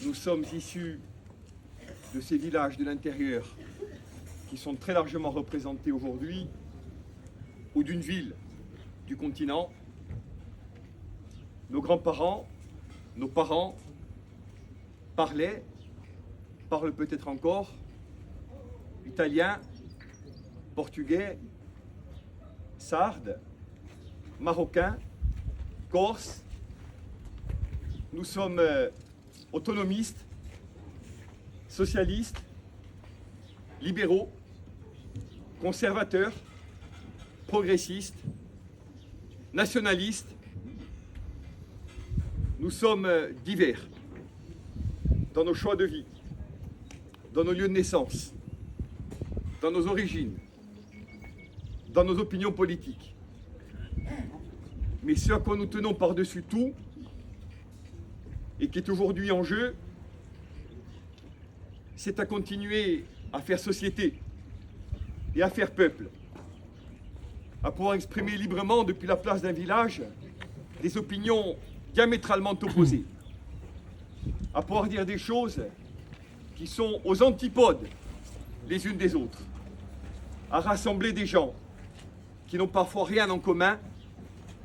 Nous sommes issus de ces villages de l'intérieur qui sont très largement représentés aujourd'hui, ou d'une ville du continent. Nos grands-parents, nos parents parlent peut-être encore italien, portugais, sarde, marocain, corse. Nous sommes autonomistes, socialistes, libéraux, conservateurs, progressistes, nationalistes. Nous sommes divers dans nos choix de vie, dans nos lieux de naissance, dans nos origines, dans nos opinions politiques. Mais ce à quoi nous tenons par-dessus tout, et qui est aujourd'hui en jeu, c'est à continuer à faire société et à faire peuple, à pouvoir exprimer librement depuis la place d'un village des opinions diamétralement opposées, à pouvoir dire des choses qui sont aux antipodes les unes des autres, à rassembler des gens qui n'ont parfois rien en commun,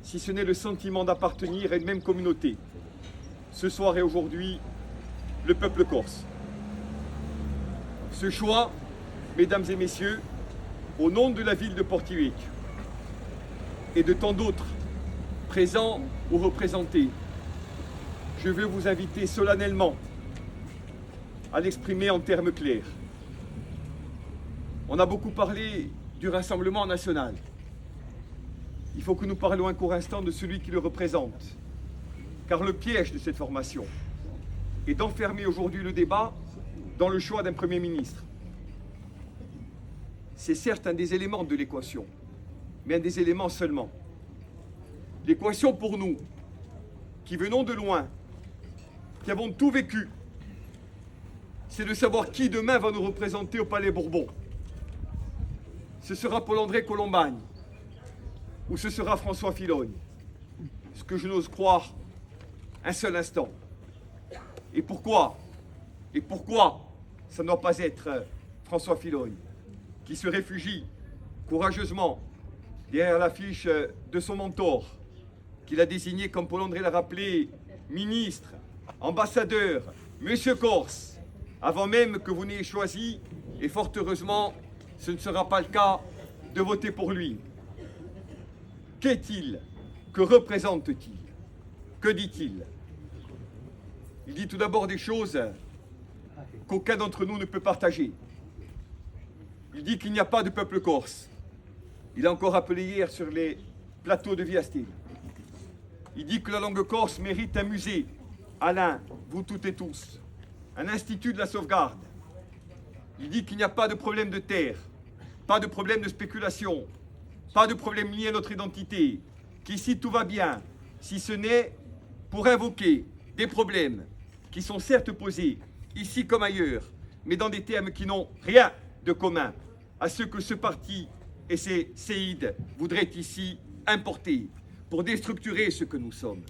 si ce n'est le sentiment d'appartenir à une même communauté. Ce soir et aujourd'hui, le peuple corse. Ce choix, mesdames et messieurs, au nom de la ville de Porto-Vecchio et de tant d'autres présents ou représentés, je veux vous inviter solennellement à l'exprimer en termes clairs. On a beaucoup parlé du Rassemblement national. Il faut que nous parlions un court instant de celui qui le représente. Car le piège de cette formation est d'enfermer aujourd'hui le débat dans le choix d'un Premier ministre. C'est certes un des éléments de l'équation, mais un des éléments seulement. L'équation pour nous, qui venons de loin, qui avons tout vécu, c'est de savoir qui demain va nous représenter au Palais Bourbon. Ce sera Paul-André Colombagne ou ce sera François Fillogne, ce que je n'ose croire un seul instant. Et pourquoi ça ne doit pas être François Fillogne qui se réfugie courageusement derrière l'affiche de son mentor, qu'il a désigné, comme Paul-André l'a rappelé, ministre, ambassadeur, monsieur Corse, avant même que vous n'ayez choisi, et fort heureusement, ce ne sera pas le cas, de voter pour lui. Qu'est-il? Que représente-t-il? Que dit-il? Il dit tout d'abord des choses qu'aucun d'entre nous ne peut partager. Il dit qu'il n'y a pas de peuple corse. Il a encore rappelé hier sur les plateaux de Viastil. Il dit que la langue corse mérite un musée, Alain, vous toutes et tous, un institut de la sauvegarde. Il dit qu'il n'y a pas de problème de terre, pas de problème de spéculation, pas de problème lié à notre identité, qu'ici tout va bien, si ce n'est pour invoquer des problèmes qui sont certes posés, ici comme ailleurs, mais dans des termes qui n'ont rien de commun à ce que ce parti et ses séides voudraient ici importer pour déstructurer ce que nous sommes,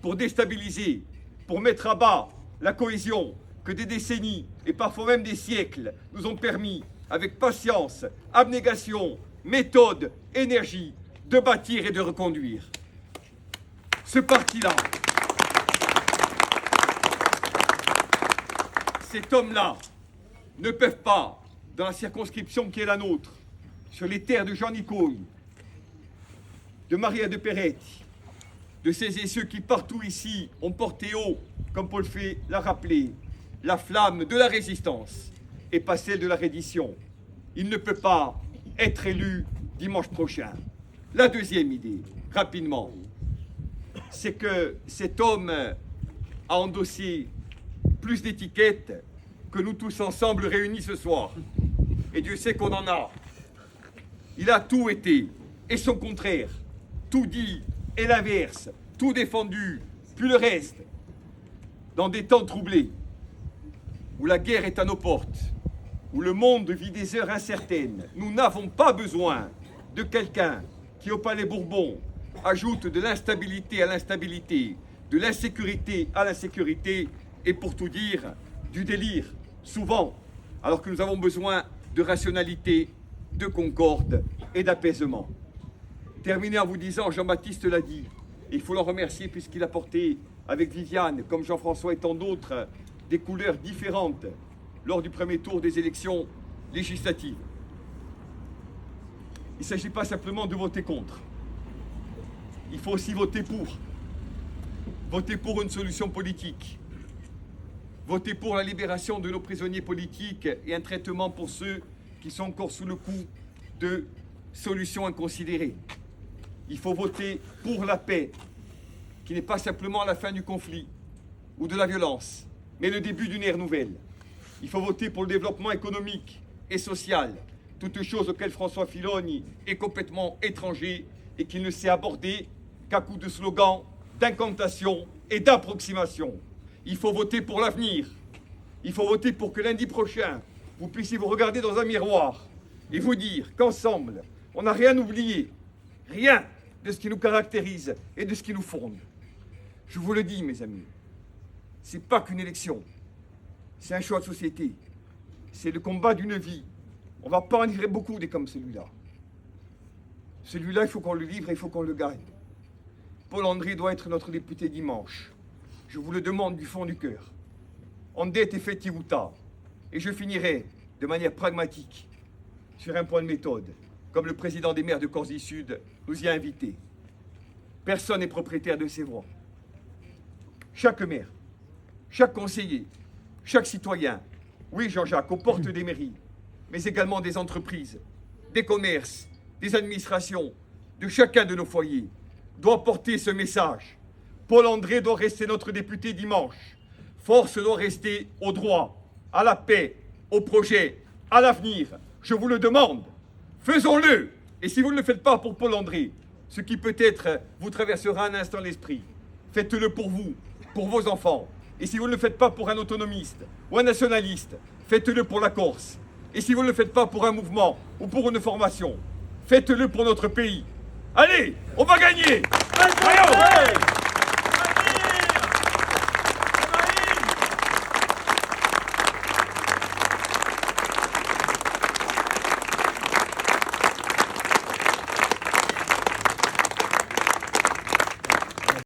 pour déstabiliser, pour mettre à bas la cohésion que des décennies et parfois même des siècles nous ont permis, avec patience, abnégation, méthode, énergie, de bâtir et de reconduire. Ce parti-là, cet homme-là, ne peuvent pas, dans la circonscription qui est la nôtre, sur les terres de Jean Nicole, de Maria de Peretti, de ces et ceux qui partout ici ont porté haut, comme Paul Fay l'a rappelé, la flamme de la résistance et pas celle de la reddition. Il ne peut pas être élu dimanche prochain. La deuxième idée, rapidement, c'est que cet homme a endossé plus d'étiquettes que nous tous ensemble réunis ce soir. Et Dieu sait qu'on en a. Il a tout été, et son contraire, tout dit, et l'inverse, tout défendu, puis le reste. Dans des temps troublés, où la guerre est à nos portes, où le monde vit des heures incertaines, nous n'avons pas besoin de quelqu'un qui, au Palais Bourbon, ajoute de l'instabilité à l'instabilité, de l'insécurité à l'insécurité, et pour tout dire, du délire, souvent, alors que nous avons besoin de rationalité, de concorde et d'apaisement. Terminer en vous disant, Jean-Baptiste l'a dit, il faut le remercier puisqu'il a porté avec Viviane, comme Jean-François et tant d'autres, des couleurs différentes lors du premier tour des élections législatives. Il ne s'agit pas simplement de voter contre. Il faut aussi voter pour. Voter pour une solution politique. Voter pour la libération de nos prisonniers politiques et un traitement pour ceux qui sont encore sous le coup de solutions inconsidérées. Il faut voter pour la paix, qui n'est pas simplement la fin du conflit ou de la violence, mais le début d'une ère nouvelle. Il faut voter pour le développement économique et social, toutes choses auxquelles François Filoni est complètement étranger et qu'il ne sait aborder qu'à coups de slogans, d'incantations et d'approximations. Il faut voter pour l'avenir. Il faut voter pour que lundi prochain, vous puissiez vous regarder dans un miroir et vous dire qu'ensemble, on n'a rien oublié, rien de ce qui nous caractérise et de ce qui nous fonde. Je vous le dis, mes amis, c'est pas qu'une élection, c'est un choix de société, c'est le combat d'une vie. On ne va pas en livrer beaucoup des comme celui-là. Celui-là, il faut qu'on le livre et il faut qu'on le gagne. Paul-André doit être notre député dimanche. Je vous le demande du fond du cœur. Ondet effettivuta. Et je finirai de manière pragmatique sur un point de méthode, comme le président des maires de Corse du Sud nous y a invités. Personne n'est propriétaire de ses voix. Chaque maire, chaque conseiller, chaque citoyen, oui Jean-Jacques, aux portes des mairies, mais également des entreprises, des commerces, des administrations, de chacun de nos foyers, doit porter ce message. Paul-André doit rester notre député dimanche. Force doit rester au droit, à la paix, au projet, à l'avenir. Je vous le demande, faisons-le. Et si vous ne le faites pas pour Paul-André, ce qui peut-être vous traversera un instant l'esprit, faites-le pour vous, pour vos enfants. Et si vous ne le faites pas pour un autonomiste ou un nationaliste, faites-le pour la Corse. Et si vous ne le faites pas pour un mouvement ou pour une formation, faites-le pour notre pays. Allez, on va gagner! Voyons!